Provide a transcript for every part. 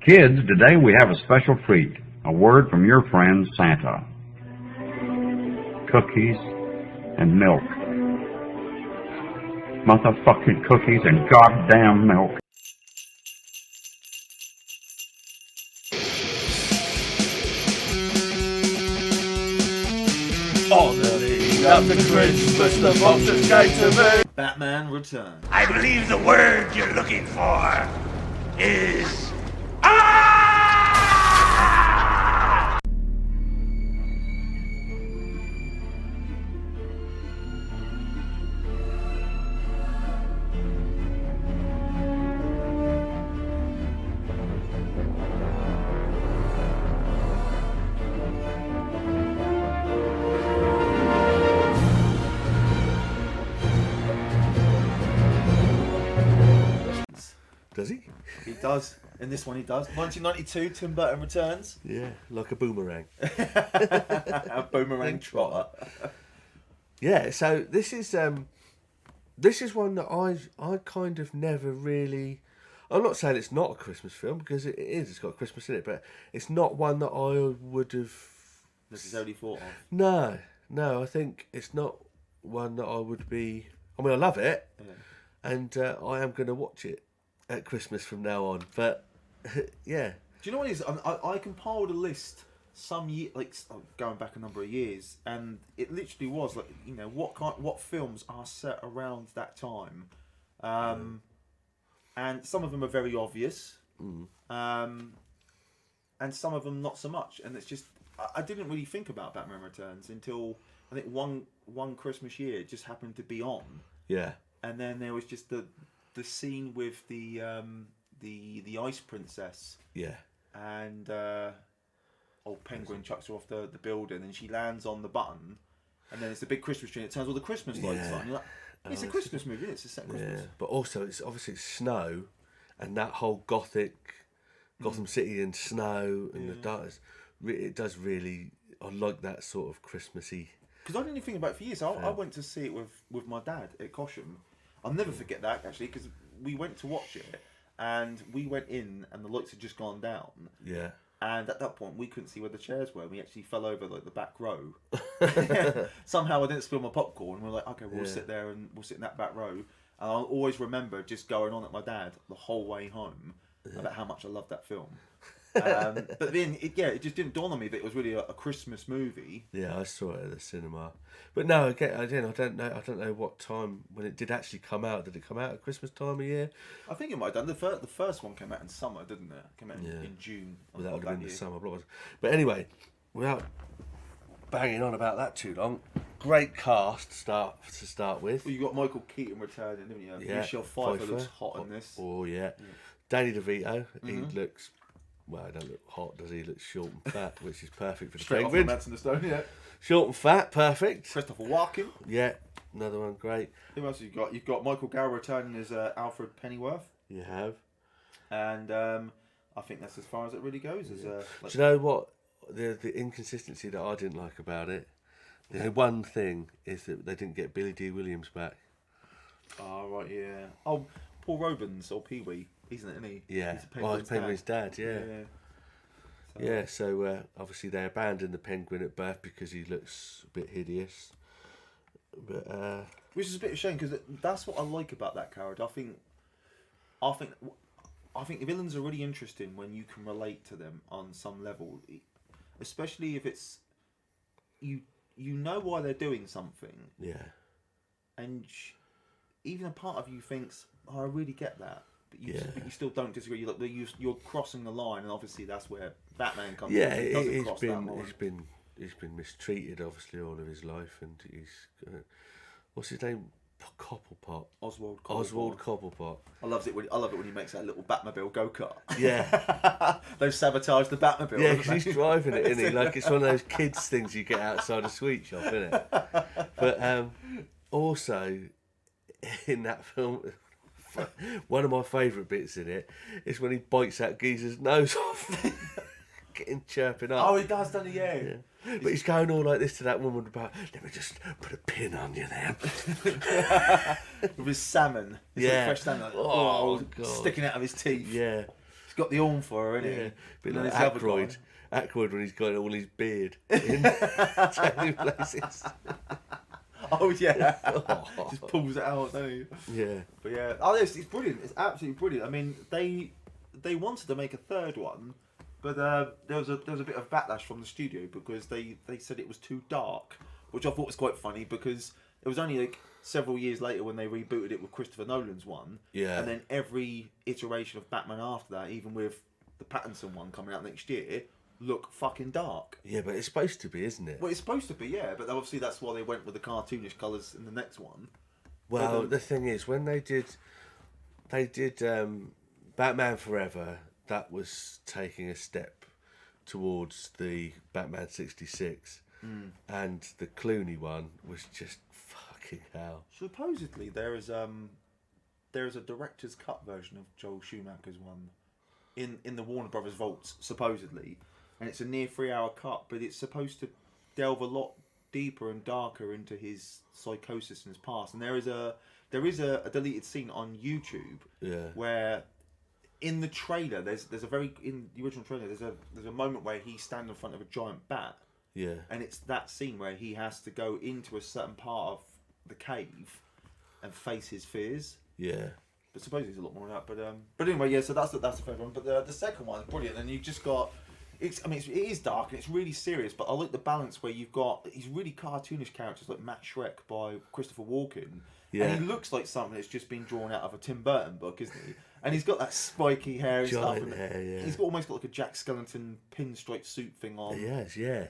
Kids, today we have a special treat. A word from your friend Santa. Cookies and milk. Motherfucking cookies and goddamn milk. On the lead up to Christmas, the vultures came to me. Batman Returns. I believe the word you're looking for is Does he? He does. In this one he does. 1992, Tim Burton Returns. Yeah, like a boomerang. A boomerang trotter. Yeah, so this is one that I kind of never really. I'm not saying it's not a Christmas film because it is. It's got Christmas in it, but it's not one that I would have necessarily thought of. No, I think it's not one that I would be. I mean, I love it, and I am going to watch it at Christmas from now on. But yeah, do you know what it is? I compiled a list some year, like going back a number of years, and it literally was like, you know, what films are set around that time, and some of them are very obvious, and some of them not so much. And it's just I didn't really think about Batman Returns until I think one Christmas year it just happened to be on. Yeah, and then there was just the scene with the ice princess. Yeah. And old Penguin chucks her off the building, and she lands on the button, and then it's the big Christmas tree. And it turns all the Christmas lights on. You're like, it's a Christmas movie. It's a set Christmas. Yeah, but also it's obviously snow, and that whole Gotham City and snow and the darkness. It does really. I like that sort of Christmassy. Because I didn't even think about it for years. I went to see it with my dad at Cosham. I'll never forget that, actually, because we went to watch it, and we went in, and the lights had just gone down. Yeah. And at that point, we couldn't see where the chairs were. We actually fell over like the back row. Somehow I didn't spill my popcorn. And we were like, okay, we'll sit there and we'll sit in that back row. And I'll always remember just going on at my dad the whole way home about how much I loved that film. But then, it just didn't dawn on me that it was really a Christmas movie. Yeah, I saw it at the cinema, but no, again, I don't know what time when it did actually come out. Did it come out at Christmas time of year? I think it might have done. The first one came out in summer, didn't it? It came out in June. Well, that would have been the summer. But anyway, without banging on about that too long, great cast to start with. Well, you got Michael Keaton returning, didn't you? Yeah, Michelle Pfeiffer looks hot in this. Oh yeah. Danny DeVito, he looks. Well, he don't look hot, does he? He looks short and fat, which is perfect for the Straight Penguin. Off from Stone, yeah. Short and fat, perfect. Christopher Walken. Yeah, another one, great. Who else have you got? You've got Michael Gower returning as Alfred Pennyworth. You have. And I think that's as far as it really goes. As, Do you know what? The inconsistency that I didn't like about it, the one thing is that they didn't get Billy D. Williams back. Oh, right, yeah. Oh, Paul Robins, or Pee-wee. Isn't he? Yeah, he's Penguin's dad. Yeah. So obviously they abandoned the Penguin at birth because he looks a bit hideous. But which is a bit of a shame because that's what I like about that character. I think the villains are really interesting when you can relate to them on some level, especially if it's you know why they're doing something. Yeah. And even a part of you thinks, "Oh, I really get that." But you still don't disagree. You're crossing the line, and obviously that's where Batman comes in. He's been mistreated, obviously, all of his life, and he's what's his name? Cobblepot. Oswald Cobblepot. I love it when he makes that little Batmobile go-kart. Yeah. They've sabotaged the Batmobile. Yeah, because he's driving it, isn't he? Like it's one of those kids things you get outside a sweet shop, isn't it? But also in that film, one of my favourite bits in it is when he bites that geezer's nose off. Getting chirping up. Oh, he does, doesn't he? Yeah. But he's going all like this to that woman about, let me just put a pin on you there. With his salmon. His fresh salmon. Like, God. Sticking out of his teeth. Yeah. He's got the arm for her, isn't Yeah, he? bit And like there's the other Aykroyd. guy. Aykroyd when he's got all his beard in changing places. Oh yeah, just pulls it out, don't he? Yeah. But yeah, it's brilliant. It's absolutely brilliant. I mean, they wanted to make a third one, but there was a bit of backlash from the studio because they said it was too dark, which I thought was quite funny because it was only like several years later when they rebooted it with Christopher Nolan's one. Yeah. And then every iteration of Batman after that, even with the Pattinson one coming out next year, look fucking dark. Yeah, but it's supposed to be, isn't it? Well, it's supposed to be, yeah, but obviously that's why they went with the cartoonish colours in the next one. Well, the thing is, when they did Batman Forever, that was taking a step towards the Batman 66, and the Clooney one was just fucking hell. Supposedly there is a director's cut version of Joel Schumacher's one in the Warner Brothers vaults, supposedly, and it's a near 3-hour cut, but it's supposed to delve a lot deeper and darker into his psychosis in his past. And there is a deleted scene on YouTube where in the trailer in the original trailer there's a moment where he's standing in front of a giant bat. Yeah. And it's that scene where he has to go into a certain part of the cave and face his fears. Yeah. But supposedly there's a lot more of that. But anyway, yeah. So that's the first one. But the second one is brilliant, and you've just got. It is dark and it's really serious, but I like the balance where you've got these really cartoonish characters like Matt Shrek by Christopher Walken, and he looks like something that's just been drawn out of a Tim Burton book, isn't he? And he's got that spiky hair and Giant stuff. hair, yeah. He's almost got like a Jack Skellington pinstripe suit thing on. Yes. Yeah.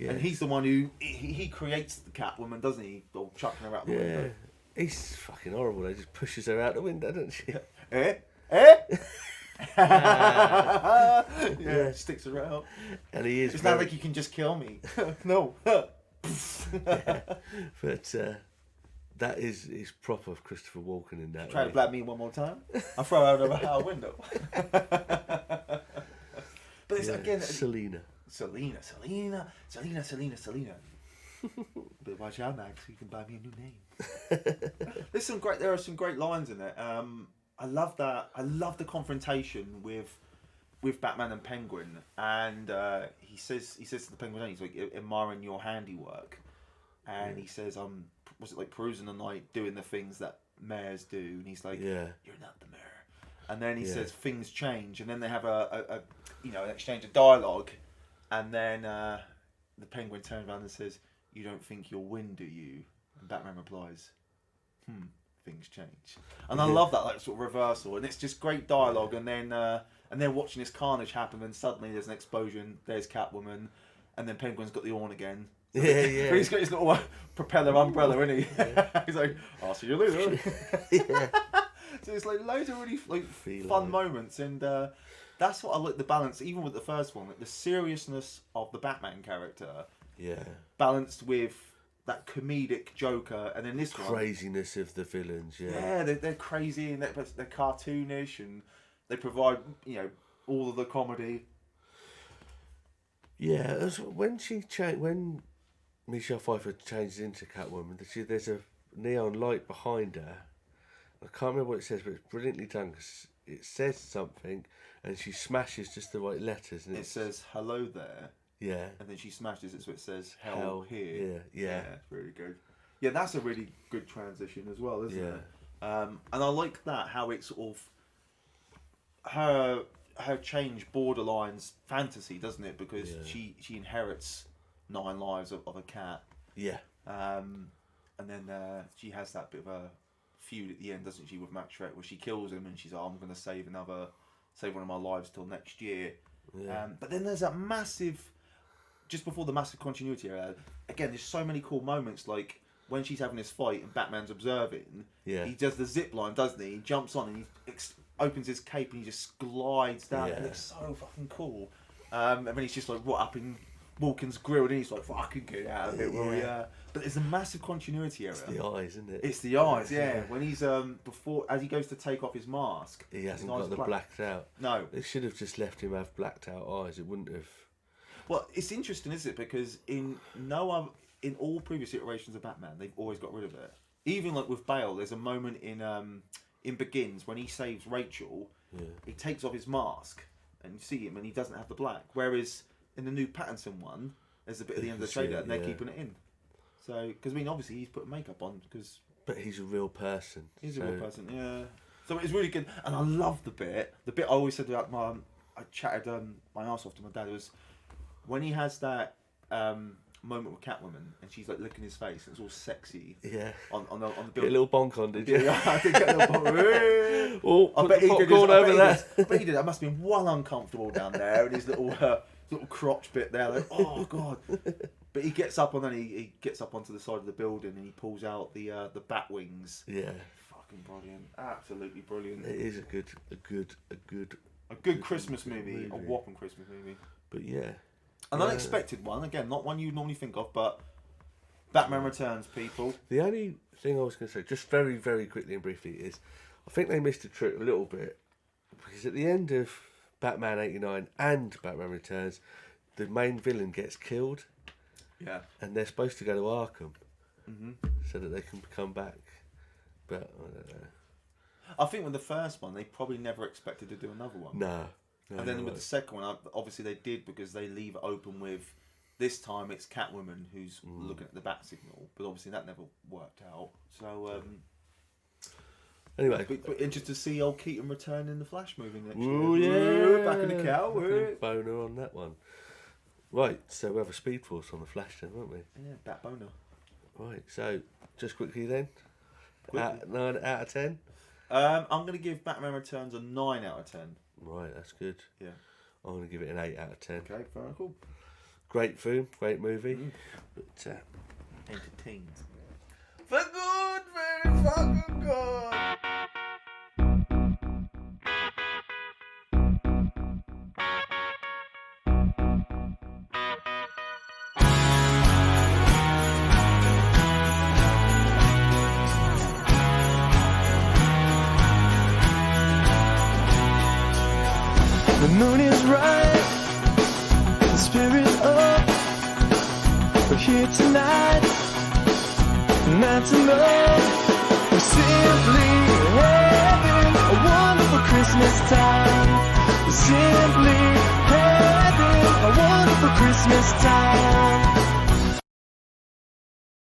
And he's the one who he creates the Catwoman, doesn't he? Or chucking her out the window. He's fucking horrible. They just pushes her out the window, doesn't she? Yeah, sticks her out. And he is. It's not like you can just kill me. No. Yeah. But that is proper Christopher Walken in that. Try to blab me one more time. I'll throw her out of a window. But it's again. Selena. But watch out, Max. You can buy me a new name. There are some great lines in it. I love that. I love the confrontation with Batman and Penguin, and he says to the Penguin, he's like admiring your handiwork, and he says, was it like perusing the night, doing the things that mayors do, and he's like, you're not the mayor. And then he says things change, and then they have a an exchange of dialogue, and then the Penguin turns around and says, "You don't think you'll win, do you?" And Batman replies, "Things change." And I love that sort of reversal, and it's just great dialogue. And then watching this carnage happen, and suddenly there's an explosion. There's Catwoman, and then Penguin's got the horn again. Yeah. He's got his little propeller umbrella, isn't he? He's like, "I'll see you later." So it's like loads of really fun moments, and that's what I like, the balance, even with the first one, like the seriousness of the Batman character, balanced with that comedic Joker, and then this craziness of the villains. They're crazy and they're cartoonish, and they provide all of the comedy. Yeah, when when Michelle Pfeiffer changes into Catwoman, there's a neon light behind her. I can't remember what it says, but it's brilliantly done because it says something, and she smashes just the right letters, and it says "Hello there." Yeah. And then she smashes it so it says "Hell here." Yeah. Really good. Yeah, that's a really good transition as well, isn't it? And I like that, how it's sort of her change borderlines fantasy, doesn't it? Because she inherits 9 lives of a cat. Yeah. And then she has that bit of a feud at the end, doesn't she, with Matt Shrek, where she kills him and she's like, "I'm going to save one of my lives till next year." Yeah. But then there's that massive, just before the massive continuity era, again, there's so many cool moments, like when she's having this fight and Batman's observing, he does the zip line, doesn't he? He jumps on and he opens his cape and he just glides down. It looks so fucking cool. And then he's just like right up in Walken's grill, and he's like, "Fucking get out of it, will ya?" But there's a massive continuity error. It's the eyes, isn't it? It's the eyes, yeah. When he's as he goes to take off his mask, he hasn't got the blacked out. No, they should have just left him have blacked out eyes. It wouldn't have. Well, it's interesting, isn't it? Because in all previous iterations of Batman, they've always got rid of it. Even like with Bale, there's a moment in in Begins, when he saves Rachel, he takes off his mask and you see him and he doesn't have the black. Whereas in the new Pattinson one, there's a bit at the end of the trailer and they're keeping it in. So, because I mean, obviously he's put makeup on because. But he's a real person. He's a real person, yeah. So it's really good, and I love the bit. The bit I always said about I chatted my arse off to my dad was when he has that moment with Catwoman and she's like licking his face and it's all sexy. Yeah. On the Get a building. little bonk on, did you? Yeah, I did get a little bonk. Oh, I bet he did. over there. I bet he did. That must have been well uncomfortable down there and his little crotch bit there. Like, oh god. But he gets up and then he gets up onto the side of the building and he pulls out the bat wings. Yeah. Fucking brilliant. Absolutely brilliant. It is a good Christmas movie. A whopping Christmas movie. But yeah. An unexpected one. Again, not one you normally think of, but Batman Returns, people. The only thing I was going to say, just very, very quickly and briefly, is I think they missed a trick a little bit. Because at the end of Batman 89 and Batman Returns, the main villain gets killed. Yeah. And they're supposed to go to Arkham. So that they can come back. But I don't know. I think with the first one, they probably never expected to do another one. No. And then with the second one, obviously they did because they leave it open with, this time it's Catwoman who's looking at the bat signal, but obviously that never worked out. So, anyway. But interested to see old Keaton return in the Flash movie next Ooh, year. yeah. Back in the cow. Boner on that one. Right, so we have a Speed Force on the Flash then, won't we? Yeah, bat boner. Right, so just quickly then. 9 out of 10? I'm going to give Batman Returns a 9 out of 10. Right, that's good. Yeah. I'm going to give it an 8 out of 10. Okay, very cool. Great film, great movie. But Entertained. For good, very fucking good. The moon is right, the spirit's up. We're here tonight, not to know. We're simply having a wonderful Christmas time. We're simply having a wonderful Christmas time.